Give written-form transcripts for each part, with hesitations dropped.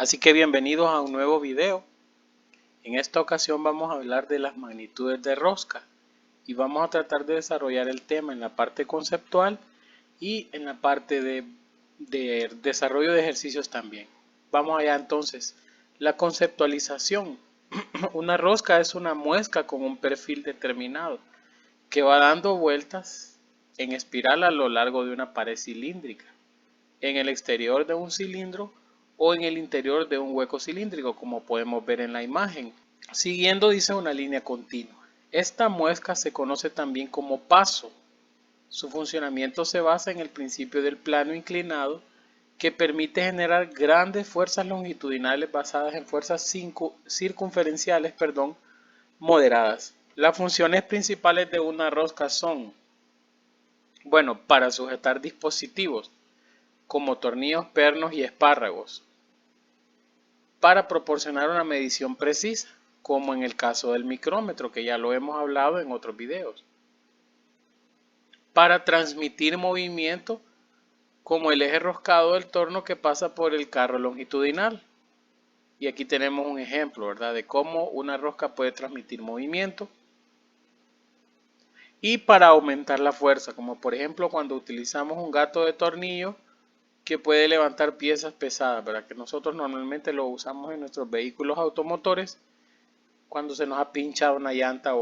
Así que bienvenidos a un nuevo video. En esta ocasión vamos a hablar de las magnitudes de rosca y vamos a tratar de desarrollar el tema en la parte conceptual y en la parte de desarrollo de ejercicios también. Vamos allá entonces. La conceptualización. Una rosca es una muesca con un perfil determinado que va dando vueltas en espiral a lo largo de una pared cilíndrica, en el exterior de un cilindro o en el interior de un hueco cilíndrico, como podemos ver en la imagen, siguiendo, dice, una línea continua. Esta muesca se conoce también como paso. Su funcionamiento se basa en el principio del plano inclinado, que permite generar grandes fuerzas longitudinales basadas en fuerzas circunferenciales, moderadas. Las funciones principales de una rosca son, para sujetar dispositivos como tornillos, pernos y espárragos, para proporcionar una medición precisa, como en el caso del micrómetro, que ya lo hemos hablado en otros videos, para transmitir movimiento, como el eje roscado del torno que pasa por el carro longitudinal. Y aquí tenemos un ejemplo, ¿verdad?, de cómo una rosca puede transmitir movimiento. Y para aumentar la fuerza, como por ejemplo cuando utilizamos un gato de tornillo que puede levantar piezas pesadas, ¿verdad?, que nosotros normalmente lo usamos en nuestros vehículos automotores cuando se nos ha pinchado una llanta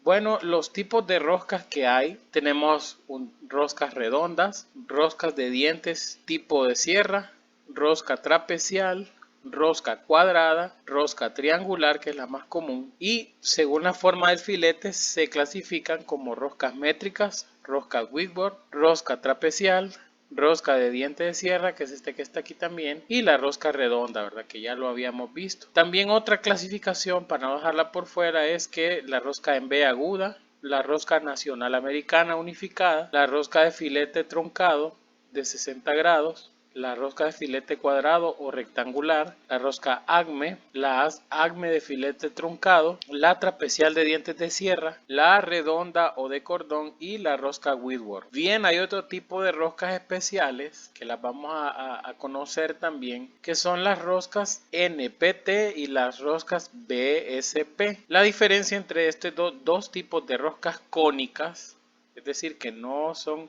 bueno, los tipos de roscas que hay, tenemos roscas redondas, roscas de dientes tipo de sierra, rosca trapecial, rosca cuadrada, rosca triangular, que es la más común, y según la forma del filete se clasifican como roscas métricas, rosca Whitworth, rosca trapecial, rosca de diente de sierra, que es este que está aquí también, y la rosca redonda, ¿verdad?, que ya lo habíamos visto. También otra clasificación, para no dejarla por fuera, es que la rosca en V aguda, la rosca nacional americana unificada, la rosca de filete truncado de 60 grados, la rosca de filete cuadrado o rectangular, la rosca Acme, la Acme de filete truncado, la trapecial de dientes de sierra, la redonda o de cordón y la rosca Whitworth. Bien, hay otro tipo de roscas especiales que las vamos a conocer también, que son las roscas NPT y las roscas BSP. La diferencia entre estos dos tipos de roscas cónicas, es decir, que no son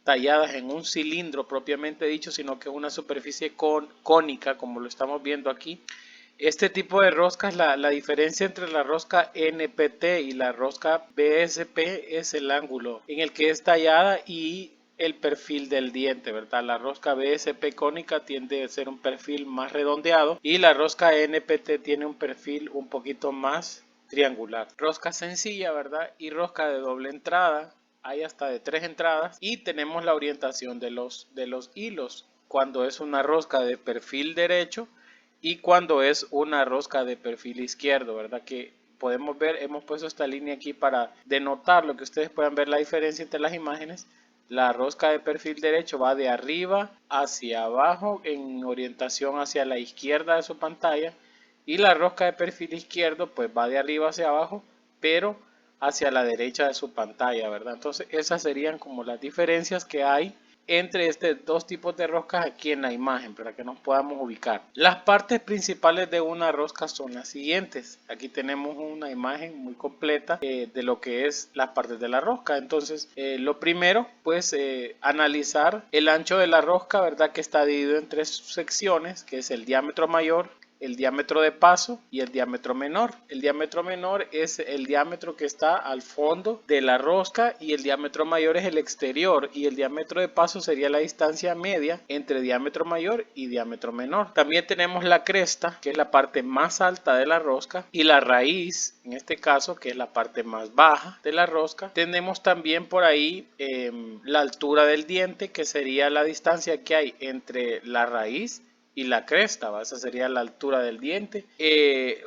talladas en un cilindro propiamente dicho, sino que es una superficie cónica, como lo estamos viendo aquí. Este tipo de roscas, la diferencia entre la rosca NPT y la rosca BSP es el ángulo en el que es tallada y el perfil del diente, ¿verdad? La rosca BSP cónica tiende a ser un perfil más redondeado y la rosca NPT tiene un perfil un poquito más triangular. Rosca sencilla, ¿verdad? Y rosca de doble entrada. Hay hasta de 3 entradas y tenemos la orientación de los hilos, cuando es una rosca de perfil derecho y cuando es una rosca de perfil izquierdo, ¿verdad? Que podemos ver, hemos puesto esta línea aquí para denotar lo que ustedes puedan ver la diferencia entre las imágenes. La rosca de perfil derecho va de arriba hacia abajo en orientación hacia la izquierda de su pantalla y la rosca de perfil izquierdo pues va de arriba hacia abajo, pero hacia la derecha de su pantalla, ¿verdad? Entonces esas serían como las diferencias que hay entre estos dos tipos de roscas aquí en la imagen para que nos podamos ubicar. Las partes principales de una rosca son las siguientes. Aquí tenemos una imagen muy completa de lo que es las partes de la rosca. Entonces lo primero pues analizar el ancho de la rosca, ¿verdad?, que está dividido en 3 secciones, que es el diámetro mayor, el diámetro de paso y el diámetro menor. El diámetro menor es el diámetro que está al fondo de la rosca y el diámetro mayor es el exterior, y el diámetro de paso sería la distancia media entre diámetro mayor y diámetro menor. También tenemos la cresta, que es la parte más alta de la rosca, y la raíz, en este caso, que es la parte más baja de la rosca. Tenemos también por ahí la altura del diente, que sería la distancia que hay entre la raíz y la cresta, ¿va? Esa sería la altura del diente.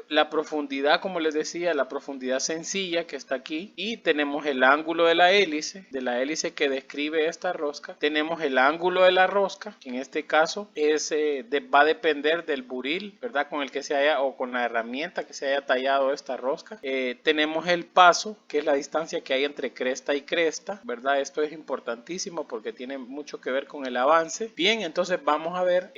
La profundidad, como les decía, la profundidad sencilla que está aquí, y tenemos el ángulo de la hélice que describe esta rosca. Tenemos el ángulo de la rosca, que en este caso va a depender del buril, ¿verdad?, con el que se haya, o con la herramienta que se haya tallado esta rosca. Tenemos el paso, que es la distancia que hay entre cresta y cresta, ¿verdad? Esto es importantísimo porque tiene mucho que ver con el avance. Bien, entonces vamos a ver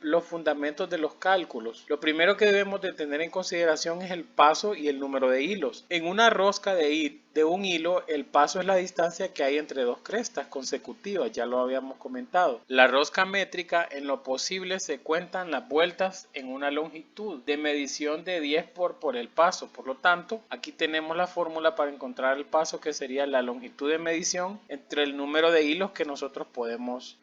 los fundamentos de los cálculos. Lo primero que debemos de tener en consideración es el paso y el número de hilos. En una rosca de un hilo, el paso es la distancia que hay entre dos crestas consecutivas, ya lo habíamos comentado. La rosca métrica, en lo posible se cuentan las vueltas en una longitud de medición de 10 por el paso. Por lo tanto, aquí tenemos la fórmula para encontrar el paso, que sería la longitud de medición entre el número de hilos que nosotros podemos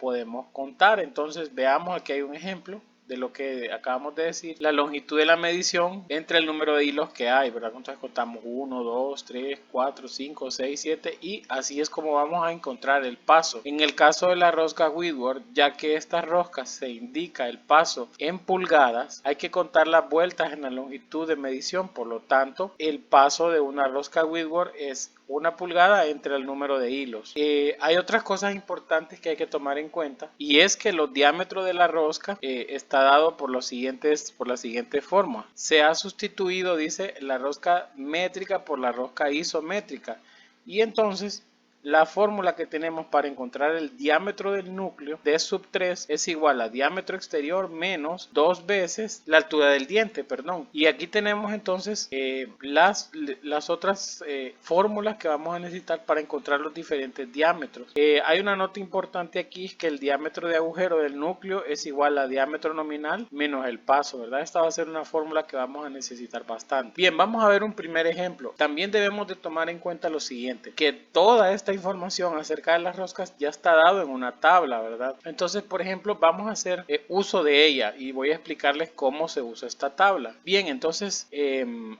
contar. Entonces veamos, aquí hay un ejemplo de lo que acabamos de decir, la longitud de la medición entre el número de hilos que hay, ¿verdad? Entonces contamos 1, 2, 3, 4, 5, 6, 7 y así es como vamos a encontrar el paso. En el caso de la rosca Whitworth, ya que estas roscas se indica el paso en pulgadas, hay que contar las vueltas en la longitud de medición. Por lo tanto, el paso de una rosca Whitworth es 1 pulgada entre el número de hilos. Hay otras cosas importantes que hay que tomar en cuenta, y es que los diámetros de la rosca está dado por la siguiente forma. Se ha sustituido, dice, la rosca métrica por la rosca isométrica, y entonces la fórmula que tenemos para encontrar el diámetro del núcleo D sub 3 es igual a diámetro exterior menos 2 veces la altura del diente, perdón. Y aquí tenemos entonces las otras fórmulas que vamos a necesitar para encontrar los diferentes diámetros. Hay una nota importante aquí, es que el diámetro de agujero del núcleo es igual a diámetro nominal menos el paso, ¿verdad? Esta va a ser una fórmula que vamos a necesitar bastante. Bien, vamos a ver un primer ejemplo. También debemos de tomar en cuenta lo siguiente, que toda esta información acerca de las roscas ya está dado en una tabla, ¿verdad? Entonces, por ejemplo, vamos a hacer uso de ella y voy a explicarles cómo se usa esta tabla. Bien, entonces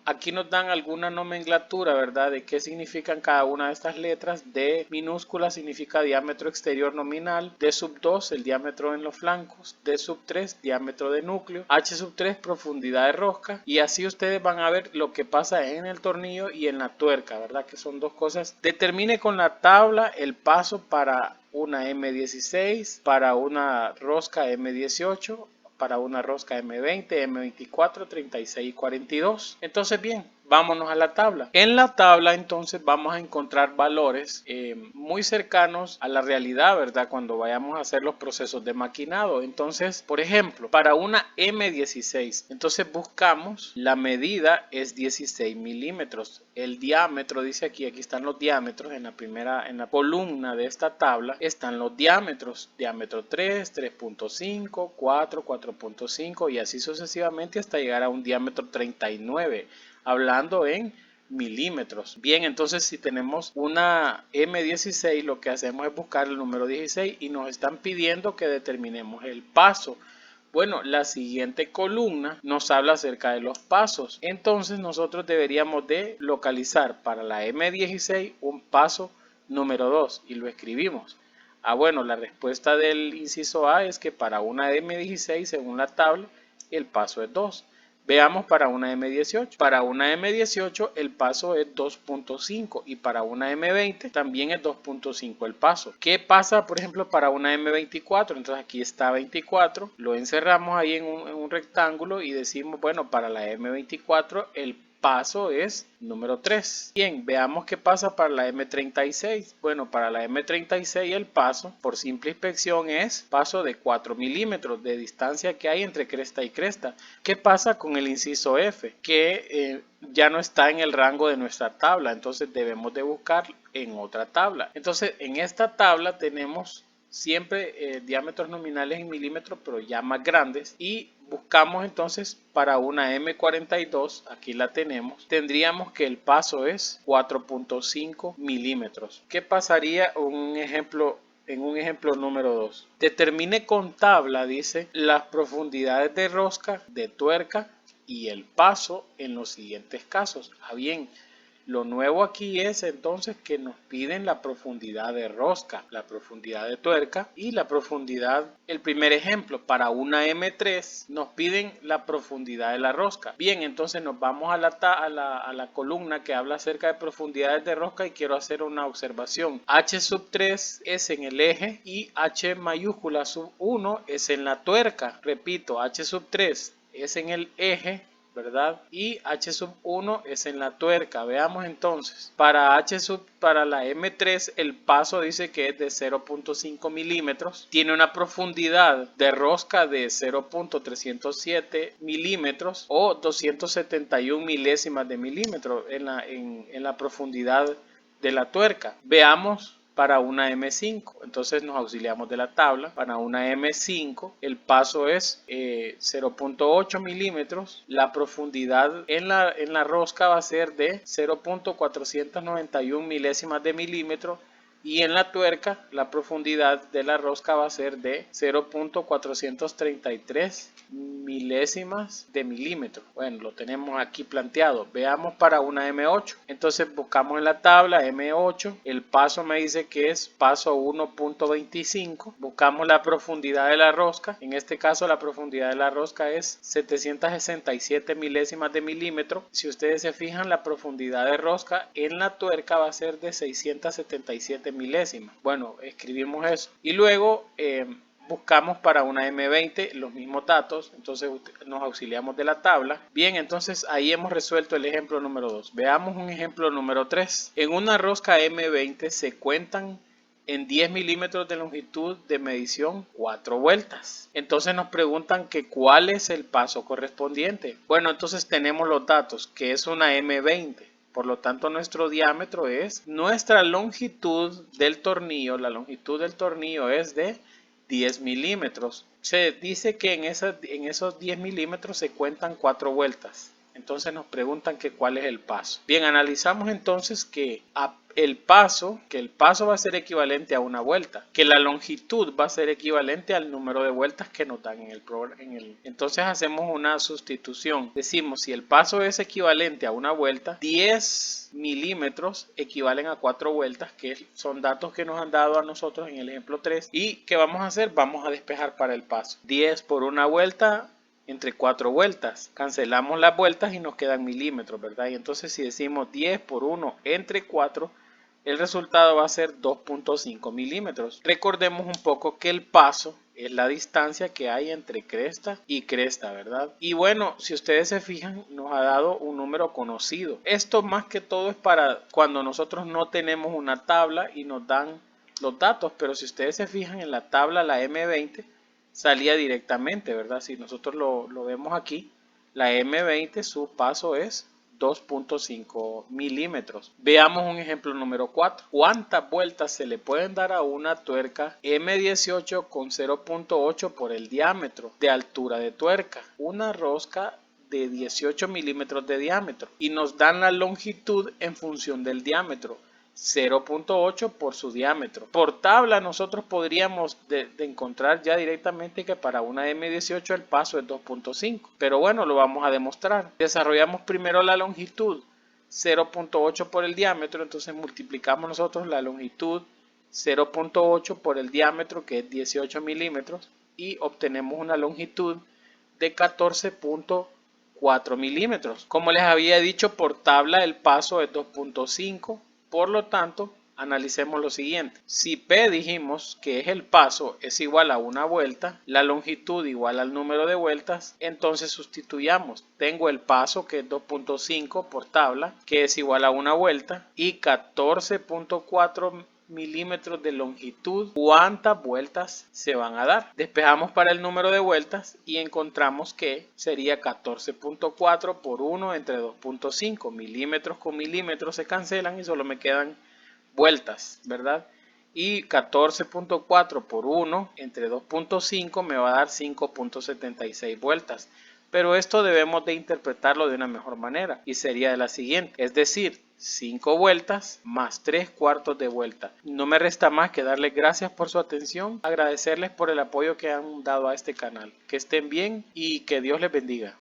aquí nos dan alguna nomenclatura, ¿verdad? De qué significan cada una de estas letras. D minúscula significa diámetro exterior nominal, D sub 2 el diámetro en los flancos, D sub 3 diámetro de núcleo, H sub 3 profundidad de rosca, y así ustedes van a ver lo que pasa en el tornillo y en la tuerca, ¿verdad? Que son dos cosas. Determine con la tabla el paso para una M16, para una rosca M18, para una rosca M20, M24, 36 y 42. Entonces, bien, vámonos a la tabla. En la tabla entonces vamos a encontrar valores muy cercanos a la realidad, ¿verdad? Cuando vayamos a hacer los procesos de maquinado. Entonces, por ejemplo, para una M16, entonces buscamos, la medida es 16 milímetros. El diámetro, dice aquí están los diámetros en la columna de esta tabla están los diámetros. Diámetro 3, 3.5, 4, 4.5 y así sucesivamente hasta llegar a un diámetro 39. Hablando en milímetros. Bien, entonces si tenemos una M16, lo que hacemos es buscar el número 16 y nos están pidiendo que determinemos el paso. Bueno, la siguiente columna nos habla acerca de los pasos. Entonces nosotros deberíamos de localizar para la M16 un paso número 2 y lo escribimos. Bueno, la respuesta del inciso A es que para una M16, según la tabla, el paso es 2. Veamos para una M18. Para una M18 el paso es 2.5 y para una M20 también es 2.5 el paso. ¿Qué pasa, por ejemplo, para una M24? Entonces aquí está 24, lo encerramos ahí en un rectángulo y decimos, bueno, para la M24 el paso es número 3. Bien, veamos qué pasa para la M36. Bueno, para la M36 el paso por simple inspección es paso de 4 milímetros de distancia que hay entre cresta y cresta. ¿Qué pasa con el inciso F? Que ya no está en el rango de nuestra tabla, entonces debemos de buscar en otra tabla. Entonces en esta tabla tenemos siempre diámetros nominales en milímetros, pero ya más grandes, y buscamos entonces para una M42, aquí la tenemos, tendríamos que el paso es 4.5 milímetros. ¿Qué pasaría en un ejemplo número 2? Determine con tabla, dice, las profundidades de rosca, de tuerca y el paso en los siguientes casos. Bien, lo nuevo aquí es entonces que nos piden la profundidad de rosca, la profundidad de tuerca y la profundidad. El primer ejemplo, para una M3 nos piden la profundidad de la rosca. Bien, entonces nos vamos a la columna que habla acerca de profundidades de rosca y quiero hacer una observación. H sub 3 es en el eje y H mayúscula sub 1 es en la tuerca. Repito, H sub 3 es en el eje, ¿verdad? Y H sub 1 es en la tuerca. Veamos entonces, para la M3 el paso dice que es de 0.5 milímetros, tiene una profundidad de rosca de 0.307 milímetros o 271 milésimas de milímetro en la profundidad de la tuerca. Veamos para una M5, entonces nos auxiliamos de la tabla. Para una M5 el paso es 0.8 milímetros, la profundidad en la rosca va a ser de 0.491 milésimas de milímetro y en la tuerca la profundidad de la rosca va a ser de 0.433 milésimas de milímetro. Bueno, lo tenemos aquí planteado. Veamos para una M8. Entonces buscamos en la tabla M8. El paso me dice que es paso 1.25. Buscamos la profundidad de la rosca. En este caso la profundidad de la rosca es 767 milésimas de milímetro. Si ustedes se fijan, la profundidad de rosca en la tuerca va a ser de 677 milésimas. Bueno, escribimos eso. Y luego buscamos para una M20 los mismos datos, entonces nos auxiliamos de la tabla. Bien, entonces ahí hemos resuelto el ejemplo número 2. Veamos un ejemplo número 3. En una rosca M20 se cuentan en 10 milímetros de longitud de medición 4 vueltas. Entonces nos preguntan que cuál es el paso correspondiente. Bueno, entonces tenemos los datos, que es una M20. Por lo tanto, nuestro diámetro es nuestra longitud del tornillo. La longitud del tornillo es de 10 milímetros. Se dice que en esos 10 milímetros se cuentan 4 vueltas. Entonces nos preguntan que cuál es el paso. Bien, analizamos entonces que el paso va a ser equivalente a una vuelta, que la longitud va a ser equivalente al número de vueltas que nos dan entonces hacemos una sustitución. Decimos, si el paso es equivalente a una vuelta, 10 milímetros equivalen a 4 vueltas, que son datos que nos han dado a nosotros en el ejemplo 3. ¿Y qué vamos a hacer? Vamos a despejar para el paso. 10 por una vuelta entre 4 vueltas. Cancelamos las vueltas y nos quedan milímetros, ¿verdad? Y entonces si decimos 10 por 1 entre 4, el resultado va a ser 2.5 milímetros. Recordemos un poco que el paso es la distancia que hay entre cresta y cresta, ¿verdad? Y bueno, si ustedes se fijan, nos ha dado un número conocido. Esto más que todo es para cuando nosotros no tenemos una tabla y nos dan los datos, pero si ustedes se fijan en la tabla, la M20 salía directamente, ¿verdad? Si nosotros lo vemos aquí, la M20 su paso es 2.5 milímetros. Veamos un ejemplo número 4. ¿Cuántas vueltas se le pueden dar a una tuerca M18 con 0.8 por el diámetro de altura de tuerca? Una rosca de 18 milímetros de diámetro y nos dan la longitud en función del diámetro. 0.8 por su diámetro. Por tabla nosotros podríamos de encontrar ya directamente que para una M18 el paso es 2.5, pero bueno, lo vamos a demostrar. Desarrollamos primero la longitud, 0.8 por el diámetro, entonces multiplicamos nosotros la longitud 0.8 por el diámetro, que es 18 milímetros, y obtenemos una longitud de 14.4 milímetros. Como les había dicho, por tabla el paso es 2.5. Por lo tanto, analicemos lo siguiente. Si P dijimos que es el paso es igual a una vuelta, la longitud igual al número de vueltas, entonces sustituyamos. Tengo el paso que es 2.5 por tabla, que es igual a una vuelta, y 14.4 milímetros de longitud. ¿Cuántas vueltas se van a dar? Despejamos para el número de vueltas y encontramos que sería 14.4 por 1 entre 2.5. Milímetros con milímetros se cancelan y solo me quedan vueltas, ¿verdad? Y 14.4 por 1 entre 2.5 me va a dar 5.76 vueltas. Pero esto debemos de interpretarlo de una mejor manera y sería de la siguiente, es decir, 5 vueltas más 3/4 de vuelta. No me resta más que darles gracias por su atención, agradecerles por el apoyo que han dado a este canal. Que estén bien y que Dios les bendiga.